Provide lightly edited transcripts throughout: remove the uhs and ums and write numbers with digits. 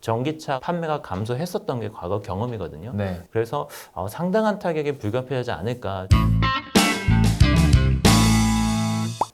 전기차 판매가 감소했었던 게 과거 경험이거든요. 네. 그래서 상당한 타격이 불가피하지 않을까.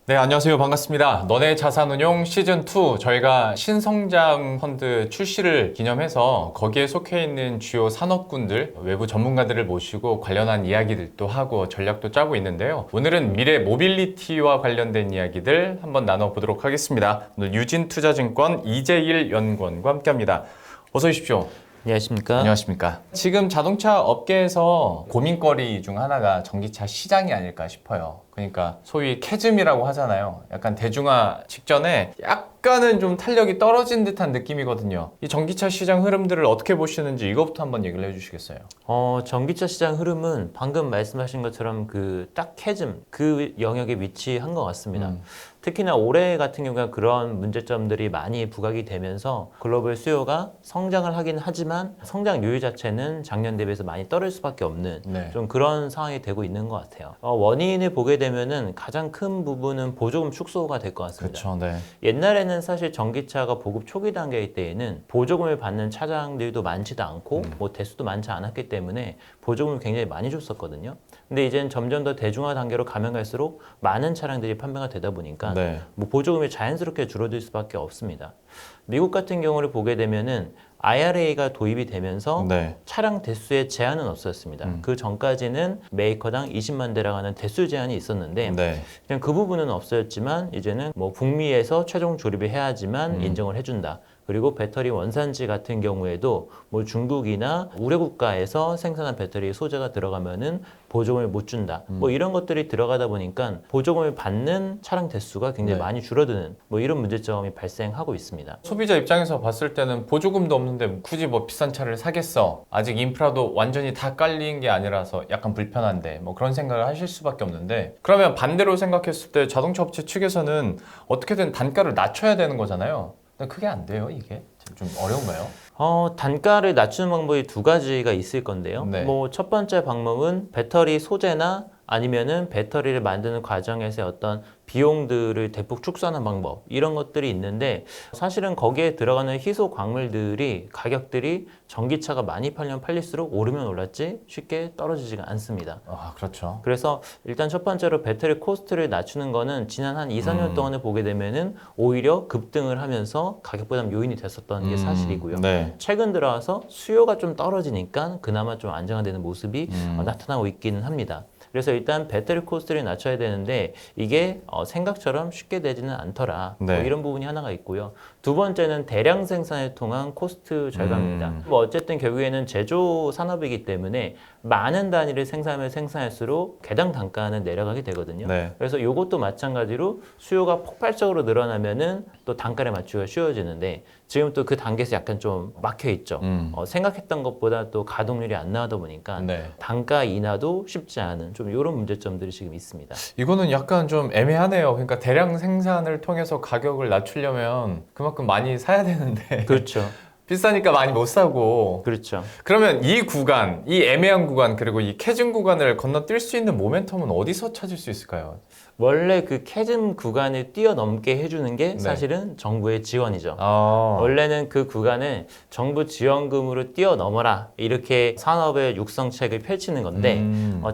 네, 안녕하세요. 반갑습니다. 너네 자산운용 시즌2 저희가 신성장 펀드 출시를 기념해서 거기에 속해 있는 주요 산업군들, 외부 전문가들을 모시고 관련한 이야기들도 하고 전략도 짜고 있는데요. 오늘은 미래 모빌리티와 관련된 이야기들 한번 나눠보도록 하겠습니다. 오늘 유진투자증권 이재일 연구원과 함께합니다. 어서 오십시오. 안녕하십니까? 안녕하십니까. 지금 자동차 업계에서 고민거리 중 하나가 전기차 시장이 아닐까 싶어요. 그러니까 소위 캐즘이라고 하잖아요. 약간 대중화 직전에 약간은 좀 탄력이 떨어진 듯한 느낌이거든요. 이 전기차 시장 흐름들을 어떻게 보시는지 이것부터 한번 얘기를 해주시겠어요? 전기차 시장 흐름은 방금 말씀하신 것처럼 그 딱 캐즘 그 영역에 위치한 것 같습니다. 특히나 올해 같은 경우가 그런 문제점들이 많이 부각이 되면서 글로벌 수요가 성장을 하긴 하지만 성장률 자체는 작년 대비해서 많이 떨어질 수밖에 없는 네. 좀 그런 상황이 되고 있는 것 같아요. 원인을 보게 되면은 가장 큰 부분은 보조금 축소가 될 것 같습니다. 그렇죠. 네. 옛날에는 사실 전기차가 보급 초기 단계일 때에는 보조금을 받는 차량들도 많지도 않고 뭐 대수도 많지 않았기 때문에 보조금을 굉장히 많이 줬었거든요. 근데 이제는 점점 더 대중화 단계로 가면 갈수록 많은 차량들이 판매가 되다 보니까 네. 뭐 보조금이 자연스럽게 줄어들 수밖에 없습니다. 미국 같은 경우를 보게 되면은 IRA가 도입이 되면서 네. 차량 대수에 제한은 없었습니다. 그 전까지는 메이커당 20만 대라고 하는 대수 제한이 있었는데 네. 그냥 그 부분은 없어졌지만 이제는 뭐 북미에서 최종 조립을 해야지만 인정을 해준다. 그리고 배터리 원산지 같은 경우에도 뭐 중국이나 우회 국가에서 생산한 배터리 소재가 들어가면은 보조금을 못 준다. 뭐 이런 것들이 들어가다 보니까 보조금을 받는 차량 대수가 굉장히 네. 많이 줄어드는 뭐 이런 문제점이 발생하고 있습니다. 소비자 입장에서 봤을 때는 보조금도 없는데 굳이 뭐 비싼 차를 사겠어. 아직 인프라도 완전히 다 깔린 게 아니라서 약간 불편한데 뭐 그런 생각을 하실 수밖에 없는데, 그러면 반대로 생각했을 때 자동차 업체 측에서는 어떻게든 단가를 낮춰야 되는 거잖아요. 근데 그게 안 돼요, 이게? 좀 어려운가요? 단가를 낮추는 방법이 두 가지가 있을 건데요. 네. 뭐 첫 번째 방법은 배터리 소재나 아니면은 배터리를 만드는 과정에서의 어떤 비용들을 대폭 축소하는 방법, 이런 것들이 있는데 사실은 거기에 들어가는 희소 광물들이 가격들이 전기차가 많이 팔리면 팔릴수록 오르면 올랐지 쉽게 떨어지지가 않습니다. 아, 그렇죠. 그래서 일단 첫 번째로 배터리 코스트를 낮추는 거는 지난 한 2, 3년 동안을 보게 되면은 오히려 급등을 하면서 가격 부담 요인이 됐었던 게 사실이고요. 네. 최근 들어와서 수요가 좀 떨어지니까 그나마 좀 안정화되는 모습이 나타나고 있기는 합니다. 그래서 일단 배터리 코스트를 낮춰야 되는데 이게 생각처럼 쉽게 되지는 않더라. 네. 뭐 이런 부분이 하나가 있고요. 두 번째는 대량 생산을 통한 코스트 절감입니다. 뭐 어쨌든 결국에는 제조 산업이기 때문에 많은 단위를 생산하면 생산할수록 개당 단가는 내려가게 되거든요. 네. 그래서 이것도 마찬가지로 수요가 폭발적으로 늘어나면은 또 단가를 맞추기가 쉬워지는데 지금 또 그 단계에서 약간 좀 막혀 있죠. 생각했던 것보다 또 가동률이 안 나오다 보니까 네. 단가 인하도 쉽지 않은 좀 이런 문제점들이 지금 있습니다. 이거는 약간 좀 애매하네요. 그러니까 대량 생산을 통해서 가격을 낮추려면 그만큼 많이 사야 되는데 그렇죠. 비싸니까 많이 못 사고. 그렇죠. 그러면 이 구간, 이 애매한 구간, 그리고 이 캐즘 구간을 건너뛸 수 있는 모멘텀은 어디서 찾을 수 있을까요? 원래 그 캐즘 구간을 뛰어넘게 해주는 게 네. 사실은 정부의 지원이죠. 아, 원래는 그 구간을 정부 지원금으로 뛰어넘어라 이렇게 산업의 육성책을 펼치는 건데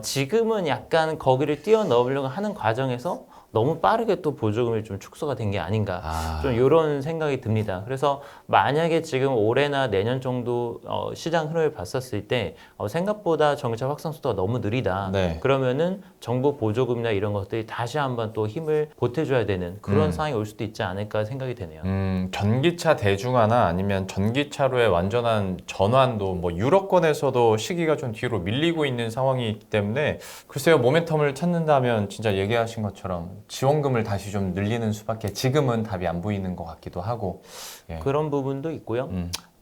지금은 약간 거기를 뛰어넘으려고 하는 과정에서 너무 빠르게 또 보조금이 좀 축소가 된 게 아닌가 좀 이런 생각이 듭니다. 그래서 만약에 지금 올해나 내년 정도 시장 흐름을 봤었을 때 생각보다 전기차 확산 속도가 너무 느리다. 네. 그러면은 정부 보조금이나 이런 것들이 다시 한번 또 힘을 보태줘야 되는 그런 상황이 올 수도 있지 않을까 생각이 되네요. 전기차 대중화나 아니면 전기차로의 완전한 전환도 뭐 유럽권에서도 시기가 좀 뒤로 밀리고 있는 상황이기 때문에 글쎄요, 모멘텀을 찾는다면 진짜 얘기하신 것처럼 지원금을 다시 좀 늘리는 수밖에 지금은 답이 안 보이는 것 같기도 하고. 예. 그런 부분도 있고요.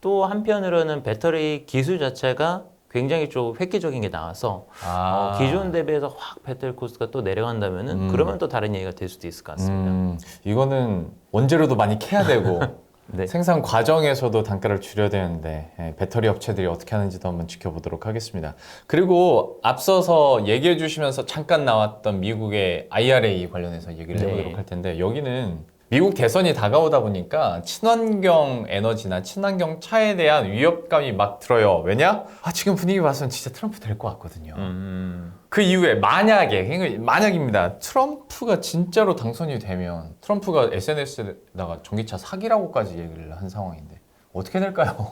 또 한편으로는 배터리 기술 자체가 굉장히 좀 획기적인 게 나와서 기존 대비해서 확 배터리 코스트가 또 내려간다면은 그러면 또 다른 얘기가 될 수도 있을 것 같습니다. 이거는 원재료도 많이 캐야 되고 네. 생산 과정에서도 단가를 줄여야 되는데 배터리 업체들이 어떻게 하는지도 한번 지켜보도록 하겠습니다. 그리고 앞서서 얘기해 주시면서 잠깐 나왔던 미국의 IRA 관련해서 얘기를 해보도록 할 텐데 여기는 미국 대선이 다가오다 보니까 친환경 에너지나 친환경 차에 대한 위협감이 막 들어요. 왜냐? 지금 분위기 봐서는 진짜 트럼프 될 것 같거든요. 그 이후에 만약입니다. 트럼프가 진짜로 당선이 되면 트럼프가 SNS에다가 전기차 사기라고까지 얘기를 한 상황인데 어떻게 될까요?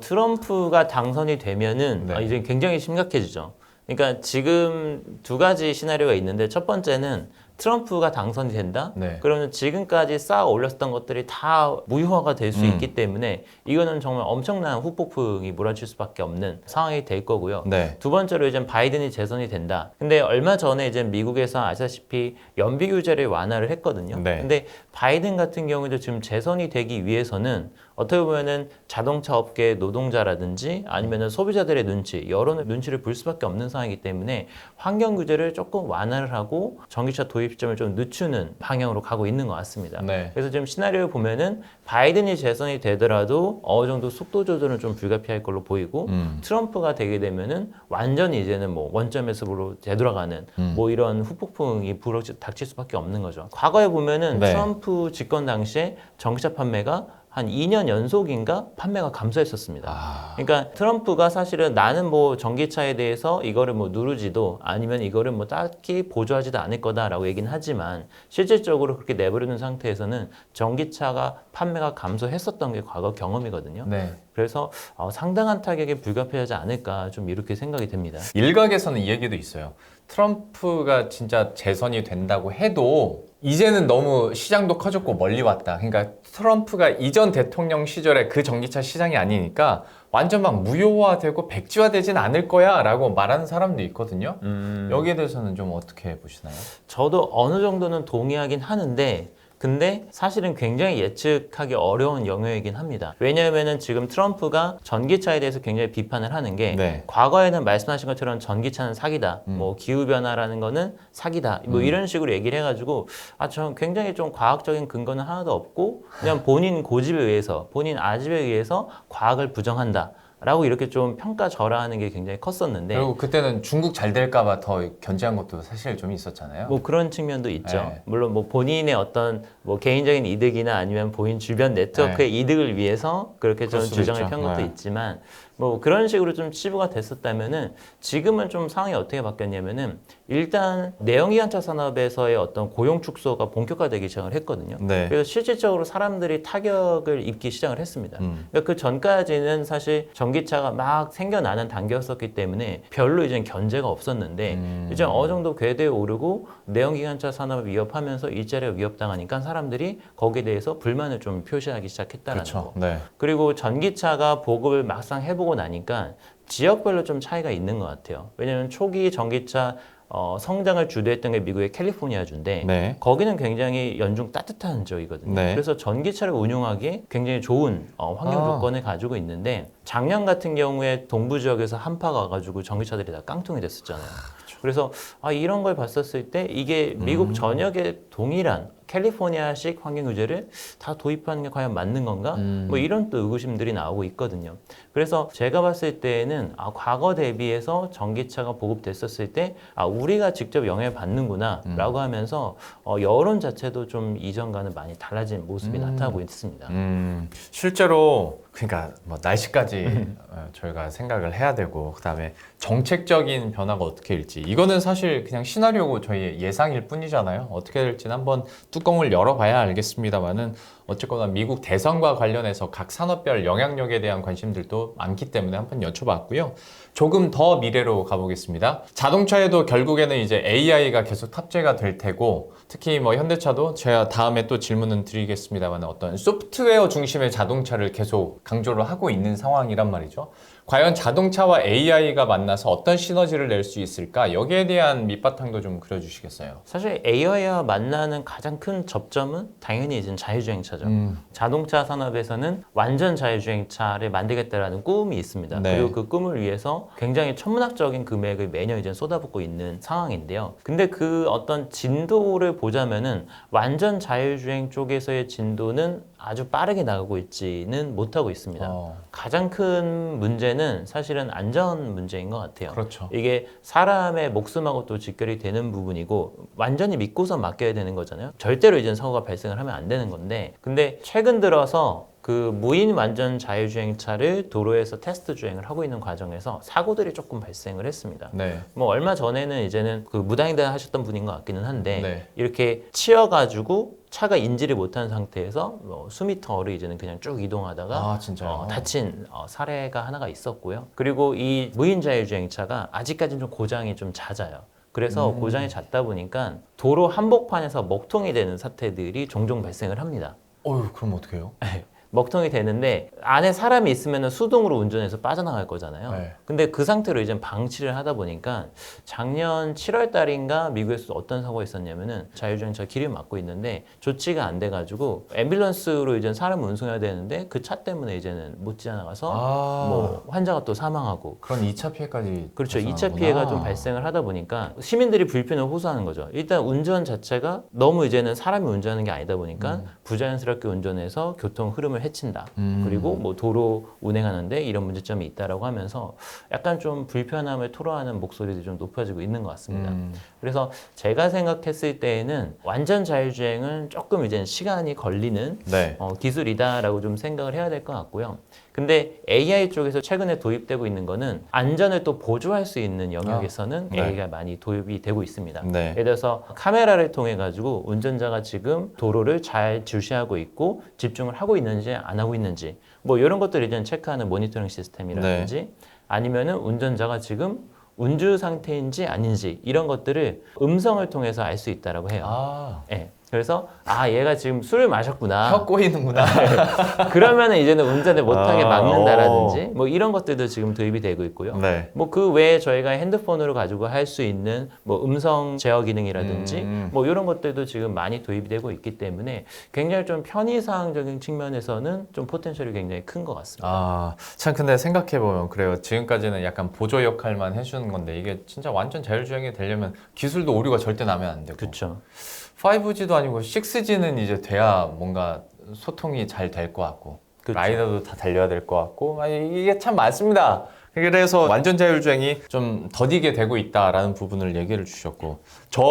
트럼프가 당선이 되면은 네. 이제 굉장히 심각해지죠. 그러니까 지금 두 가지 시나리오가 있는데 첫 번째는 트럼프가 당선이 된다? 네. 그러면 지금까지 쌓아 올렸던 것들이 다 무효화가 될 수 있기 때문에 이거는 정말 엄청난 후폭풍이 몰아칠 수밖에 없는 상황이 될 거고요. 네. 두 번째로 이제 바이든이 재선이 된다. 근데 얼마 전에 이제 미국에서 아시다시피 연비 규제를 완화를 했거든요. 네. 근데 바이든 같은 경우에도 지금 재선이 되기 위해서는 어떻게 보면은 자동차 업계 노동자라든지 아니면은 소비자들의 눈치, 여론의 눈치를 볼 수밖에 없는 상황이기 때문에 환경 규제를 조금 완화를 하고 전기차 도입 시점을 좀 늦추는 방향으로 가고 있는 것 같습니다. 네. 그래서 지금 시나리오 보면은 바이든이 재선이 되더라도 어느 정도 속도 조절은 좀 불가피할 걸로 보이고 트럼프가 되게 되면은 완전히 이제는 뭐 원점에서 되돌아가는 뭐 이런 후폭풍이 닥칠 수밖에 없는 거죠. 과거에 보면은 네. 트럼프 집권 당시에 전기차 판매가 한 2년 연속인가 판매가 감소했었습니다. 그러니까 트럼프가 사실은 나는 뭐 전기차에 대해서 이거를 뭐 누르지도 아니면 이거를 뭐 딱히 보조하지도 않을 거다라고 얘기는 하지만 실질적으로 그렇게 내버려둔 상태에서는 전기차가 판매가 감소했었던 게 과거 경험이거든요. 네. 그래서 상당한 타격에 불가피하지 않을까 좀 이렇게 생각이 됩니다. 일각에서는 이 얘기도 있어요. 트럼프가 진짜 재선이 된다고 해도 이제는 너무 시장도 커졌고 멀리 왔다. 그러니까 트럼프가 이전 대통령 시절에 그 전기차 시장이 아니니까 완전 막 무효화되고 백지화되진 않을 거야 라고 말하는 사람도 있거든요. 여기에 대해서는 좀 어떻게 보시나요? 저도 어느 정도는 동의하긴 하는데 근데 사실은 굉장히 예측하기 어려운 영역이긴 합니다. 왜냐하면은 지금 트럼프가 전기차에 대해서 굉장히 비판을 하는 게 네. 과거에는 말씀하신 것처럼 전기차는 사기다, 뭐 기후변화라는 거는 사기다, 뭐 이런 식으로 얘기를 해가지고 전 굉장히 좀 과학적인 근거는 하나도 없고 그냥 본인 고집에 의해서, 본인 아집에 의해서 과학을 부정한다. 라고 이렇게 좀 평가절하하는 게 굉장히 컸었는데 그리고 그때는 중국 잘 될까봐 더 견제한 것도 사실 좀 있었잖아요. 뭐 그런 측면도 있죠. 네. 물론 뭐 본인의 어떤 뭐 개인적인 이득이나 아니면 본인 주변 네트워크의 이득을 위해서 그렇게 좀 그럴 수도 주장을 있죠. 편 것도 네. 있지만 뭐 그런 식으로 좀 치부가 됐었다면은 지금은 좀 상황이 어떻게 바뀌었냐면은 일단 내연기관차 산업에서의 어떤 고용 축소가 본격화되기 시작을 했거든요. 네. 그래서 실질적으로 사람들이 타격을 입기 시작을 했습니다. 그러니까 그 전까지는 사실 전기차가 막 생겨나는 단계였었기 때문에 별로 이제 견제가 없었는데 이제 어느 정도 궤도에 오르고 내연기관차 산업을 위협하면서 일자리가 위협당하니까 사람들이 거기에 대해서 불만을 좀 표시하기 시작했다는 거. 네. 그리고 전기차가 보급을 막상 해보고 나니까 지역별로 좀 차이가 있는 것 같아요. 왜냐하면 초기 전기차 성장을 주도했던 게 미국의 캘리포니아주인데 네. 거기는 굉장히 연중 따뜻한 지역이거든요. 네. 그래서 전기차를 운용하기에 굉장히 좋은 환경 조건을 가지고 있는데 작년 같은 경우에 동부 지역에서 한파가 와가지고 전기차들이 다 깡통이 됐었잖아요. 그래서 이런 걸 봤었을 때 이게 미국 전역에 동일한 캘리포니아식 환경 규제를 다 도입하는 게 과연 맞는 건가? 뭐 이런 또 의구심들이 나오고 있거든요. 그래서 제가 봤을 때는 과거 대비해서 전기차가 보급됐었을 때 우리가 직접 영향을 받는구나 라고 하면서 여론 자체도 좀 이전과는 많이 달라진 모습이 나타나고 있습니다. 실제로 그러니까 뭐 날씨까지 저희가 생각을 해야 되고 그다음에 정책적인 변화가 어떻게 될지 이거는 사실 그냥 시나리오고 저희의 예상일 뿐이잖아요. 어떻게 될지는 한번 뚜껑을 열어봐야 알겠습니다만은 어쨌거나 미국 대선과 관련해서 각 산업별 영향력에 대한 관심들도 많기 때문에 한번 여쭤봤고요. 조금 더 미래로 가보겠습니다. 자동차에도 결국에는 이제 AI가 계속 탑재가 될 테고 특히 뭐 현대차도 제가 다음에 또 질문은 드리겠습니다만 어떤 소프트웨어 중심의 자동차를 계속 강조를 하고 있는 상황이란 말이죠. 과연 자동차와 AI가 만나서 어떤 시너지를 낼 수 있을까? 여기에 대한 밑바탕도 좀 그려주시겠어요? 사실 AI와 만나는 가장 큰 접점은 당연히 이제 자율주행차죠. 자동차 산업에서는 완전 자율주행차를 만들겠다라는 꿈이 있습니다. 네. 그리고 그 꿈을 위해서 굉장히 천문학적인 금액을 매년 이제 쏟아붓고 있는 상황인데요. 근데 그 어떤 진도를 보자면은 완전 자율주행 쪽에서의 진도는 아주 빠르게 나가고 있지는 못하고 있습니다. 가장 큰 문제는 사실은 안전 문제인 것 같아요. 그렇죠. 이게 사람의 목숨하고 또 직결이 되는 부분이고 완전히 믿고서 맡겨야 되는 거잖아요. 절대로 이제 사고가 발생을 하면 안 되는 건데, 근데 최근 들어서 그 무인 완전 자율주행차를 도로에서 테스트 주행을 하고 있는 과정에서 사고들이 조금 발생을 했습니다. 네. 뭐 얼마 전에는 이제는 그 무단횡단 하셨던 분인 것 같기는 한데 네. 이렇게 치여가지고 차가 인지를 못한 상태에서 뭐 수미터를 이제는 그냥 쭉 이동하다가 진짜요? 다친 사례가 하나가 있었고요. 그리고 이 무인 자율주행차가 아직까지는 좀 고장이 좀 잦아요. 그래서 고장이 잦다 보니까 도로 한복판에서 먹통이 되는 사태들이 종종 발생을 합니다. 그럼 어떡해요? 먹통이 되는데 안에 사람이 있으면 수동으로 운전해서 빠져나갈 거잖아요. 네. 근데 그 상태로 이제 방치를 하다 보니까 작년 7월 달인가 미국에서 어떤 사고가 있었냐면은 자율주행차 길을 막고 있는데 조치가 안 돼가지고 앰뷸런스로 이제 사람을 운송해야 되는데 그 차 때문에 이제는 못 지나가서 뭐 환자가 또 사망하고 그런 2차 피해까지 그렇죠. 2차 발생하는구나. 피해가 좀 발생을 하다 보니까 시민들이 불편을 호소하는 거죠. 일단 운전 자체가 너무 이제는 사람이 운전하는 게 아니다 보니까 부자연스럽게 운전해서 교통 흐름을 해친다. 그리고 뭐 도로 운행하는데 이런 문제점이 있다라고 하면서 약간 좀 불편함을 토로하는 목소리도 좀 높아지고 있는 것 같습니다. 그래서 제가 생각했을 때에는 완전 자율주행은 조금 이제 시간이 걸리는 네. 기술이다라고 좀 생각을 해야 될 것 같고요. 근데 AI 쪽에서 최근에 도입되고 있는 거는 안전을 또 보조할 수 있는 영역에서는 네. AI가 많이 도입이 되고 있습니다. 네. 예를 들어서 카메라를 통해 가지고 운전자가 지금 도로를 잘 주시하고 있고 집중을 하고 있는지 안 하고 있는지 뭐 이런 것들을 이제 체크하는 모니터링 시스템이라든지 아니면은 운전자가 지금 운주 상태인지 아닌지 이런 것들을 음성을 통해서 알 수 있다라고 해요. 네. 그래서 얘가 지금 술을 마셨구나. 혀 꼬이는구나. 그러면은 이제는 운전을 못하게 막는다라든지 뭐 이런 것들도 지금 도입이 되고 있고요. 네. 뭐 그 외에 저희가 핸드폰으로 가지고 할 수 있는 뭐 음성 제어 기능이라든지 뭐 이런 것들도 지금 많이 도입이 되고 있기 때문에 굉장히 좀 편의사항적인 측면에서는 좀 포텐셜이 굉장히 큰 것 같습니다. 참 근데 생각해보면 그래요. 지금까지는 약간 보조 역할만 해주는 건데 이게 진짜 완전 자율주행이 되려면 기술도 오류가 절대 나면 안 되고 그렇죠. 5G도 아니고 6G는 이제 돼야 뭔가 소통이 잘 될 것 같고 그쵸. 라이더도 다 달려야 될 것 같고 이게 참 많습니다. 그래서 완전 자율주행이 좀 더디게 되고 있다라는 부분을 얘기를 주셨고 저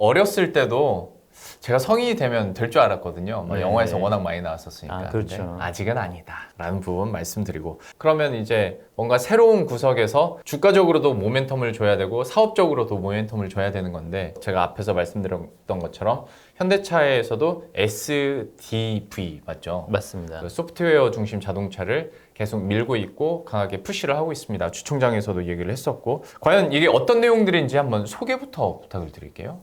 어렸을 때도 제가 성인이 되면 될 줄 알았거든요. 네. 영화에서 워낙 많이 나왔었으니까. 그렇죠. 근데 아직은 아니다라는 부분 말씀드리고 그러면 이제 뭔가 새로운 구석에서 주가적으로도 모멘텀을 줘야 되고 사업적으로도 모멘텀을 줘야 되는 건데 제가 앞에서 말씀드렸던 것처럼 현대차에서도 SDV 맞죠? 맞습니다. 그 소프트웨어 중심 자동차를 계속 밀고 있고 강하게 푸시를 하고 있습니다. 주총장에서도 얘기를 했었고 과연 이게 어떤 내용들인지 한번 소개부터 부탁을 드릴게요.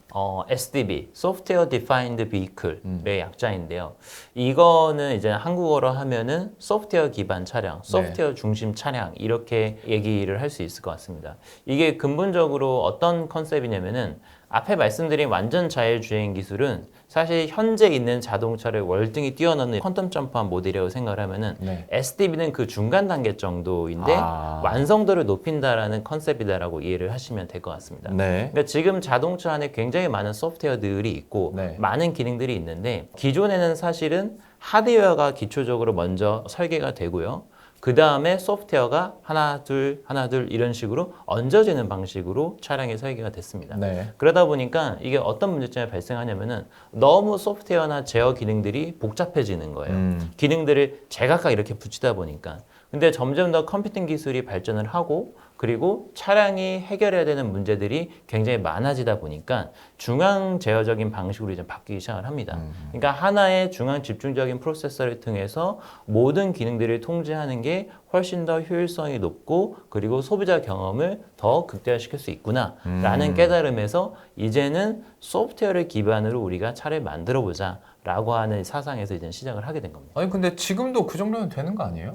SDV, Software Defined Vehicle의 약자인데요. 이거는 이제 한국어로 하면은 소프트웨어 기반 차량, 소프트웨어 중심 차량 이렇게 얘기를 할 수 있을 것 같습니다. 이게 근본적으로 어떤 컨셉이냐면은 앞에 말씀드린 완전 자율주행 기술은 사실 현재 있는 자동차를 월등히 뛰어넘는 퀀텀 점프한 모델이라고 생각을 하면은 SDV는 그 중간 단계 정도인데 완성도를 높인다라는 컨셉이다라고 이해를 하시면 될 것 같습니다. 그러니까 지금 자동차 안에 굉장히 많은 소프트웨어들이 있고 많은 기능들이 있는데 기존에는 사실은 하드웨어가 기초적으로 먼저 설계가 되고요. 그 다음에 소프트웨어가 하나 둘 이런 식으로 얹어지는 방식으로 차량이 설계가 됐습니다. 그러다 보니까 이게 어떤 문제점이 발생하냐면은 너무 소프트웨어나 제어 기능들이 복잡해지는 거예요. 기능들을 제각각 이렇게 붙이다 보니까. 근데 점점 더 컴퓨팅 기술이 발전을 하고 그리고 차량이 해결해야 되는 문제들이 굉장히 많아지다 보니까 중앙 제어적인 방식으로 이제 바뀌기 시작을 합니다. 그러니까 하나의 중앙 집중적인 프로세서를 통해서 모든 기능들을 통제하는 게 훨씬 더 효율성이 높고 그리고 소비자 경험을 더 극대화시킬 수 있구나라는 깨달음에서 이제는 소프트웨어를 기반으로 우리가 차를 만들어 보자. 라고 하는 사상에서 이제 시작을 하게 된 겁니다. 아니 근데 지금도 그 정도면 되는 거 아니에요?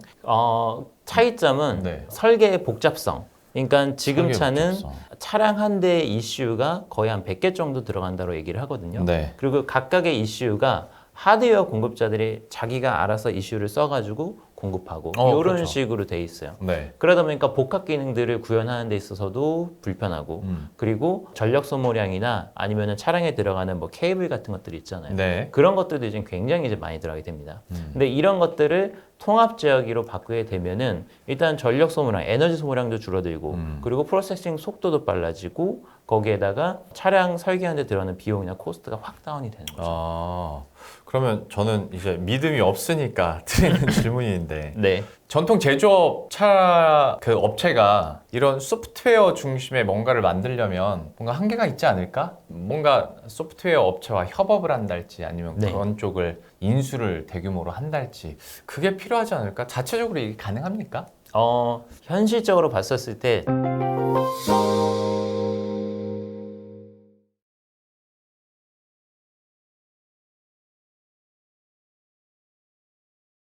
차이점은 설계의 복잡성. 그러니까 지금 차는 차량 한 대의 ECU가 거의 한 100개 정도 들어간다고 얘기를 하거든요. 그리고 각각의 ECU가 하드웨어 공급자들이 자기가 알아서 ECU를 써가지고 공급하고 이런 그렇죠. 식으로 돼 있어요. 네. 그러다 보니까 복합 기능들을 구현하는 데 있어서도 불편하고 그리고 전력 소모량이나 아니면은 차량에 들어가는 뭐 케이블 같은 것들이 있잖아요. 네. 그런 것들도 이제 굉장히 이제 많이 들어가게 됩니다. 근데 이런 것들을 통합 제어기로 바꾸게 되면은 일단 전력 소모량, 에너지 소모량도 줄어들고 그리고 프로세싱 속도도 빨라지고 거기에다가 차량 설계하는 데 들어가는 비용이나 코스트가 확 다운이 되는 거죠. 아, 그러면 저는 이제 믿음이 없으니까 드리는 질문인데 네. 전통 제조업 차 그 업체가 이런 소프트웨어 중심의 뭔가를 만들려면 뭔가 한계가 있지 않을까? 뭔가 소프트웨어 업체와 협업을 한달지 아니면 네. 그런 쪽을 인수를 대규모로 한달지 그게 필요하지 않을까? 자체적으로 이게 가능합니까? 현실적으로 봤었을 때